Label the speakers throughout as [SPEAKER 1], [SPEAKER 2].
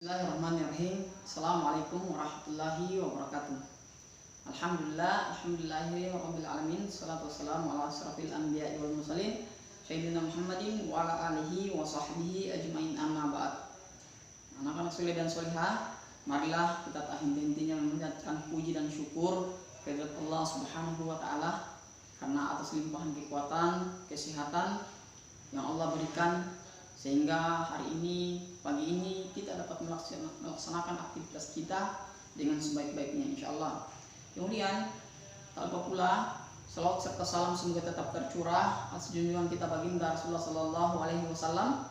[SPEAKER 1] Bismillahirrahmanirrahim. Assalamualaikum warahmatullahi wabarakatuh. Alhamdulillahirabbil alamin. Shalatu wassalamu ala asyrafil anbiya'i wal mursalin sayyidina Muhammadin wa ala alihi wa sahbihi ajmain, amma ba'd. Anak-anak soleh dan solihah, marilah kita tak henti-hentinya memanjatkan puji dan syukur kehadirat Allah Subhanahu wa taala karena atas limpahan kekuatan, kesehatan yang Allah berikan sehingga hari ini, pagi ini kita dapat melaksanakan aktivitas kita dengan sebaik-baiknya insyaallah. Kemudian tak lupa pula salawat serta salam semoga tetap tercurah atas junjungan kita baginda Rasulullah Sallallahu Alaihi Wasallam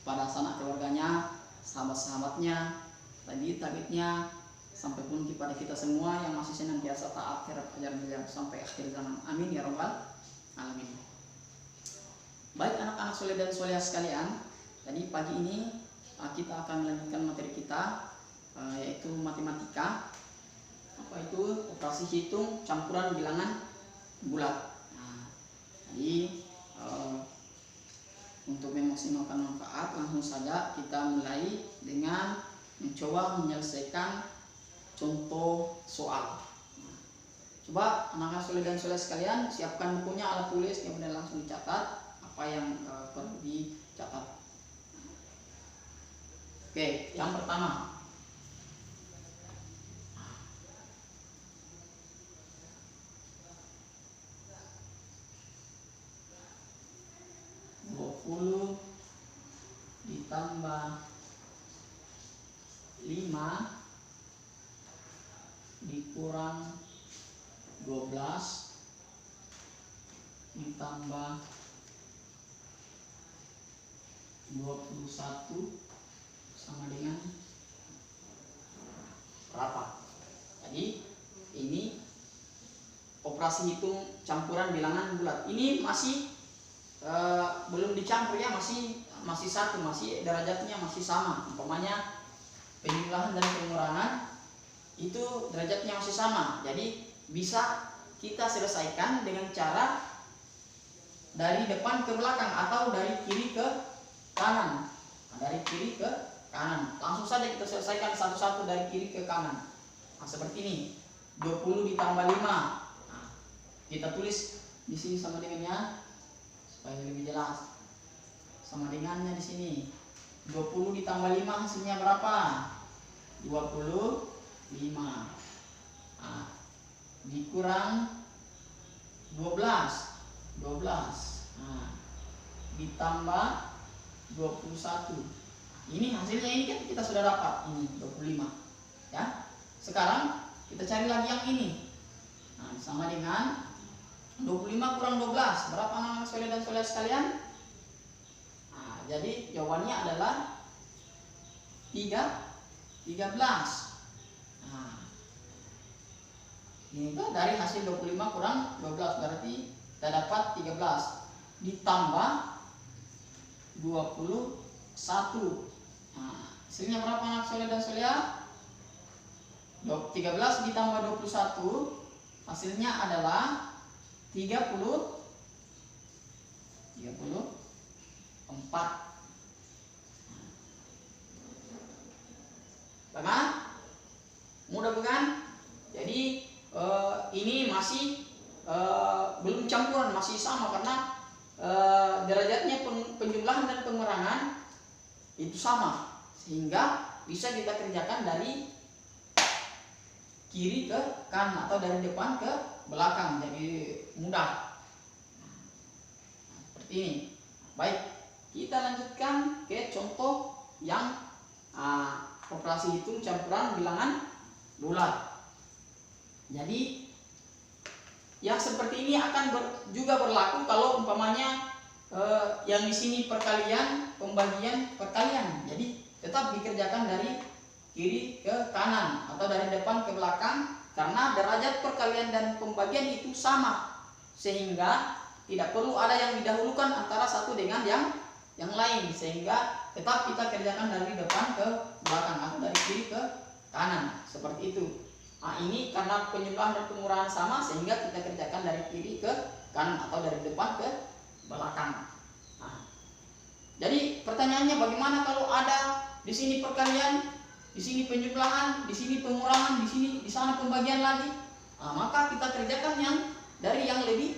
[SPEAKER 1] pada sanak keluarganya, sahabat-sahabatnya, tabi'itnya, sampai pun kepada kita semua yang masih senantiasa taat terhadap ajaran beliau sampai akhir zaman. Amin ya rabbal alamin. Baik anak-anak soleh dan solehah sekalian, jadi pagi ini kita akan melanjutkan materi kita yaitu matematika. Apa itu? Operasi hitung campuran bilangan bulat. Nah, jadi untuk memaksimalkan manfaat, langsung saja kita mulai dengan mencoba menyelesaikan contoh soal. Coba anak-anak soleh dan solehah sekalian siapkan bukunya, alat tulis, kemudian langsung dicatat apa yang perlu dicatat. Oke, yang pertama, ditambah 5 dikurang 12 ditambah 21 sama dengan berapa? Jadi ini operasi hitung campuran bilangan bulat. Ini masih belum dicampur ya, masih satu, masih derajatnya masih sama. Umpamanya penjumlahan dan pengurangan itu derajatnya masih sama. Jadi bisa kita selesaikan dengan cara dari depan ke belakang atau dari kiri ke kanan. Nah, dari kiri ke kanan. Langsung saja kita selesaikan satu-satu dari kiri ke kanan. Nah, seperti ini. 20 ditambah 5. Nah, kita tulis di sini sama dengannya supaya lebih jelas. Sama dengannya di sini. 20 ditambah 5 hasilnya berapa? 25. Nah, dikurang 12. Nah, ditambah 21. Ini hasilnya ini kan kita sudah dapat ini 25. Ya. Sekarang kita cari lagi yang ini. Nah, sama dengan 25 kurang 12. Berapa anak-anak soleh dan solehah sekalian? Nah, jadi jawabannya adalah 13. Nah, ini tuh dari hasil 25 kurang 12 berarti kita dapat 13 ditambah 21. Nah, hasilnya berapa anak soleh dan solehah? 13 ditambah 21 hasilnya adalah 34. Bagaimana? Mudah bukan? Jadi ini masih belum campuran, masih sama karena derajatnya penjumlahan dan pengurangan itu sama, sehingga bisa kita kerjakan dari kiri ke kanan atau dari depan ke belakang, jadi mudah. Seperti ini. Baik, kita lanjutkan ke contoh yang operasi hitung campuran bilangan bulat. Jadi yang seperti ini akan juga berlaku kalau umpamanya yang di sini perkalian, pembagian perkalian. Jadi tetap dikerjakan dari kiri ke kanan atau dari depan ke belakang karena derajat perkalian dan pembagian itu sama, sehingga tidak perlu ada yang didahulukan antara satu dengan yang lain, sehingga tetap kita kerjakan dari depan ke belakang atau dari kiri ke kanan seperti itu. Nah, ini karena penjumlahan dan pengurangan sama sehingga kita kerjakan dari kiri ke kanan atau dari depan ke belakang. Nah, jadi pertanyaannya bagaimana kalau ada di sini perkalian di sini penjumlahan, di sini pengurangan, di sana pembagian lagi. Nah, maka kita kerjakan yang dari yang lebih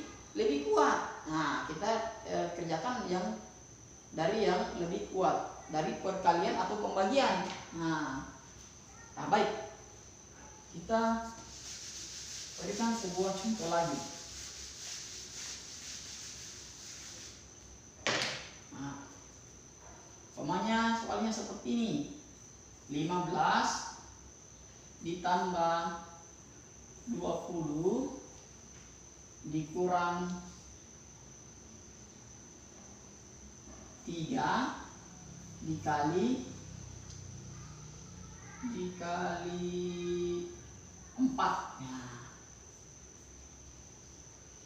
[SPEAKER 1] kuat. Nah, kita kerjakan yang dari yang lebih kuat, dari perkalian atau pembagian. Nah baik, kita berikan sebuah contoh lagi. Nah, soalnya seperti ini. 15 ditambah 20 dikurang 3 dikali 4. Nah,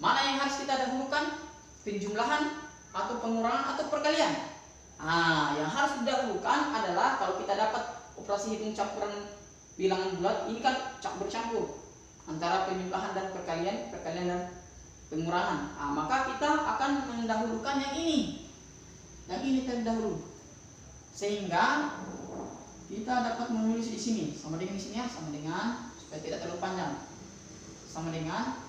[SPEAKER 1] mana yang harus kita dahulukan? Penjumlahan atau pengurangan atau perkalian? Nah, yang harus didahulukan adalah kalau kita dapat operasi hitung campuran bilangan bulat, ini kan bercampur antara penjumlahan dan perkalian dan pengurangan. Nah, maka kita akan mendahulukan yang ini. Yang ini terlebih dahulu. Sehingga kita dapat menulis di sini sama dengan di sini ya, sama dengan supaya tidak terlalu panjang. Sama dengan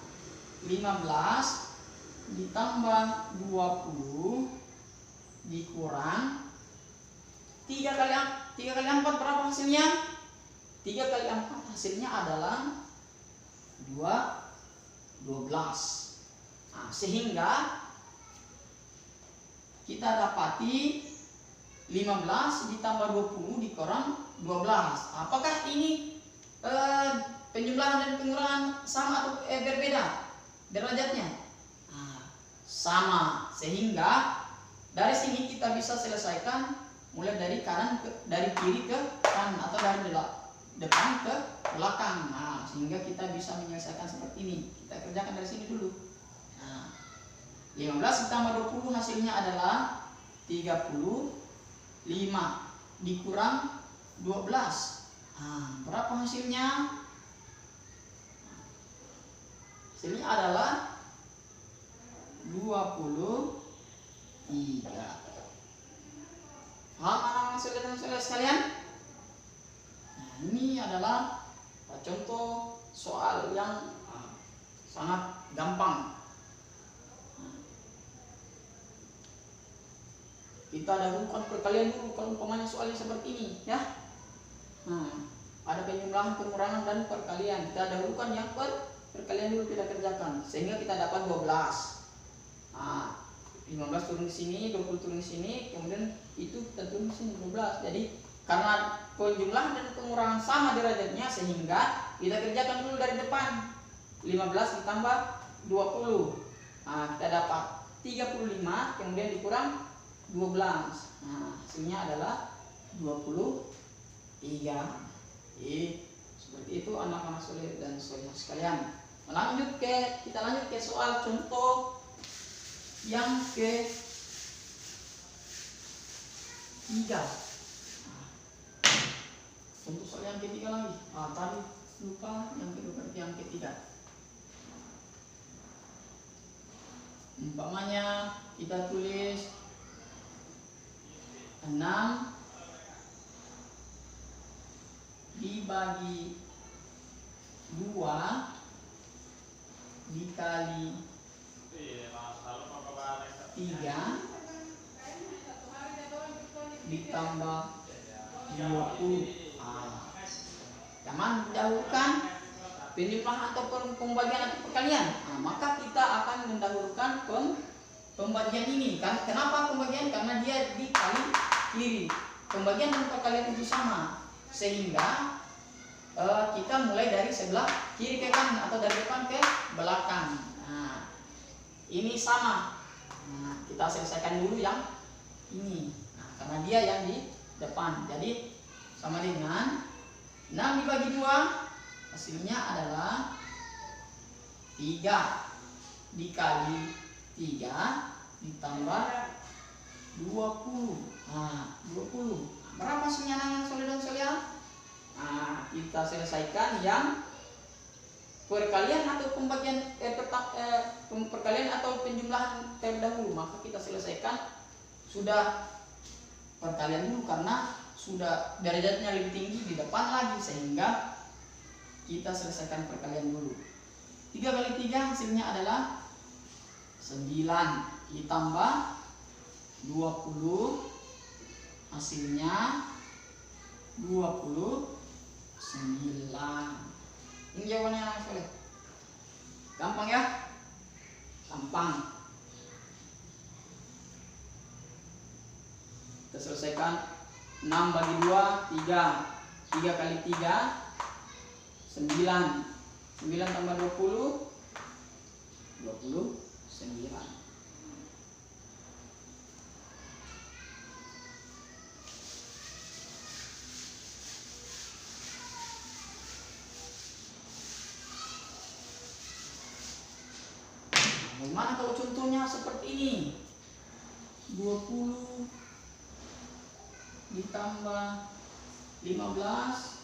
[SPEAKER 1] 15 ditambah 20 dikurang 3 kali 4 berapa hasilnya? 3 kali 4 hasilnya adalah 12. Nah, sehingga kita dapati 15 ditambah 20 dikurang 12. Apakah ini penjumlahan dan pengurangan sama atau berbeda derajatnya? Nah, sama. Sehingga dari sini kita bisa selesaikan mulai dari kiri ke kanan atau dari depan ke belakang. Nah, sehingga kita bisa menyelesaikan seperti ini. Kita kerjakan dari sini dulu. Nah, 15 ditambah 20 hasilnya adalah 35 dikurang 12. Nah, berapa hasilnya? Hasilnya adalah 23. Paham anak-anak saudara-saudara sekalian? Nah, ini adalah contoh soal yang sangat gampang. Kita dahulukan perkalian dulu kalau umpamanya soalnya seperti ini ya. Ada penjumlahan, pengurangan dan perkalian. Kita dahulukan yang perkalian dulu kita kerjakan sehingga kita dapat 12. 15 turun ke sini, 20 turun ke sini, kemudian itu kita turun ke sini 12. Jadi karena penjumlahan dan pengurangan sama derajatnya sehingga kita kerjakan dulu dari depan. 15 ditambah 20. Nah, kita dapat 35 kemudian dikurang 12. Nah, hasilnya adalah 23. Seperti itu anak-anak soleh dan solehah sekalian. Kita lanjut ke soal contoh yang ketiga. Contoh soal yang ketiga lagi. Tadi lupa yang kedua, berarti yang ketiga. Umpamanya kita tulis 6 dibagi 2 dikali 3 ditambah 20. Jangan mendahulukan penjumlahan atau pembagian atau perkalian. Maka kita akan mendahulukan pembagian ini. Kenapa pembagian? Karena dia dikali kiri. Pembagian dan perkalian itu sama. Sehingga kita mulai dari sebelah kiri ke kanan atau dari depan ke belakang. Nah, ini sama. Nah, kita selesaikan dulu yang ini. Nah, karena dia yang di depan. Jadi sama dengan 6 dibagi 2 hasilnya adalah 3 dikali 3 ditambah 20. Nah, 20. Berapa hasilnya anak soleh dan solehah? Nah, kita selesaikan yang perkalian atau pembagian perkalian atau penjumlahan terlebih dahulu. Maka kita selesaikan sudah perkalian dulu karena sudah derajatnya lebih tinggi di depan lagi, sehingga kita selesaikan perkalian dulu. 3 kali 3 hasilnya adalah 9 ditambah 20 hasilnya 29. Ini jawabannya anak soleh. Gampang ya? Gampang. Kita selesaikan. 6 bagi 2 3. 3 kali 3 9. 9 tambah 20 29. Bagaimana kalau contohnya seperti ini? 20 ditambah 15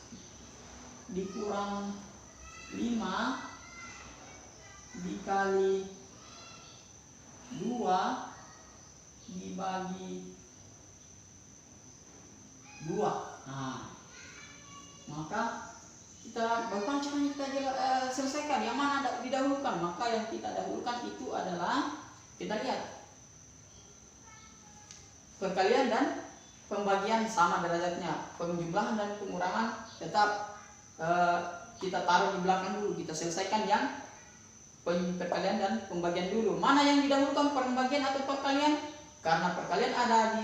[SPEAKER 1] dikurang 5 dikali 2 dibagi 2. Nah, maka kita bagaimana caranya kita selesaikan? Yang mana didahulukan? Maka yang kita dahulukan itu adalah, kita lihat perkalian dan pembagian sama derajatnya. Penjumlahan dan pengurangan tetap kita taruh di belakang dulu. Kita selesaikan yang perkalian dan pembagian dulu. Mana yang didahulukan, pembagian atau perkalian? Karena perkalian ada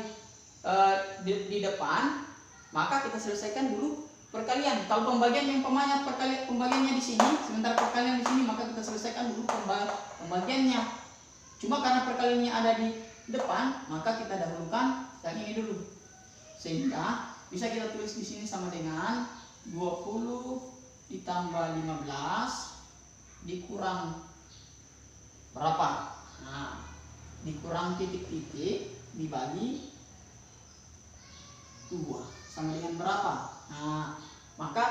[SPEAKER 1] di depan, maka kita selesaikan dulu perkalian. Kalau pembagian yang pembagiannya di sini, sementara perkalian di sini, maka kita selesaikan dulu pembagiannya. Cuma karena perkaliannya ada di depan, maka kita dahulukan yang ini dulu. Sehingga bisa kita tulis di sini sama dengan 20 ditambah 15 dikurang berapa? Nah, dikurang titik-titik dibagi 2 sama dengan berapa? Nah, maka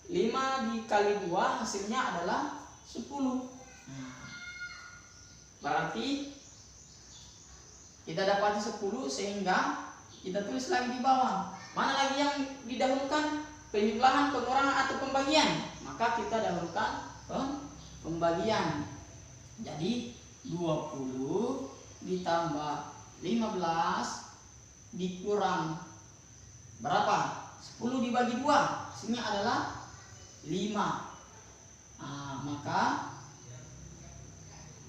[SPEAKER 1] 5 dikali 2 hasilnya adalah 10. Nah, berarti kita dapati 10, sehingga kita tulis lagi di bawah. Mana lagi yang didahulukan? Penjumlahan, pengurangan, atau pembagian? Maka kita dahulukan pembagian. Jadi 20 ditambah 15 dikurang berapa? 10 dibagi 2 hasilnya adalah 5. Nah, maka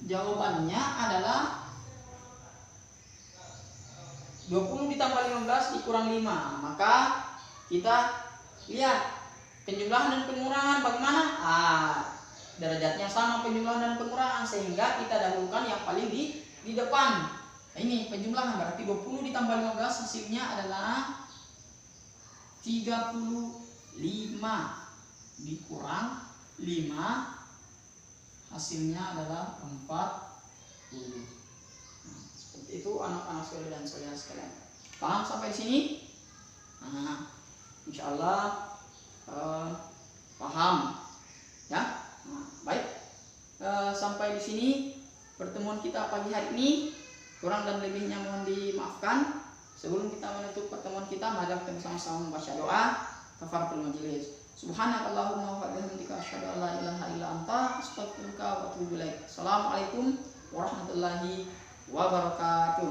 [SPEAKER 1] jawabannya adalah 20 ditambah 15 dikurang 5. Maka kita lihat penjumlahan dan pengurangan bagaimana? Derajatnya sama penjumlahan dan pengurangan, sehingga kita dahulukan yang paling di depan. Nah, ini penjumlahan, berarti 20 ditambah 15 hasilnya adalah 35 dikurang 5 hasilnya adalah 40. Nah, seperti itu anak-anak soleh dan solehah sekalian. Paham sampai sini? Nah, insya Allah paham ya. Nah, baik, sampai di sini pertemuan kita pagi hari ini. Kurang dan lebihnya mohon dimaafkan. Sebelum kita menutup pertemuan kita, mari kita bersama-sama membaca doa kafaratul majelis. Subhanakallahumma wa bihamdika asyhadu an la ilaha illa anta astaghfiruka wa atubu ilaik. Assalamualaikum warahmatullahi wabarakatuh.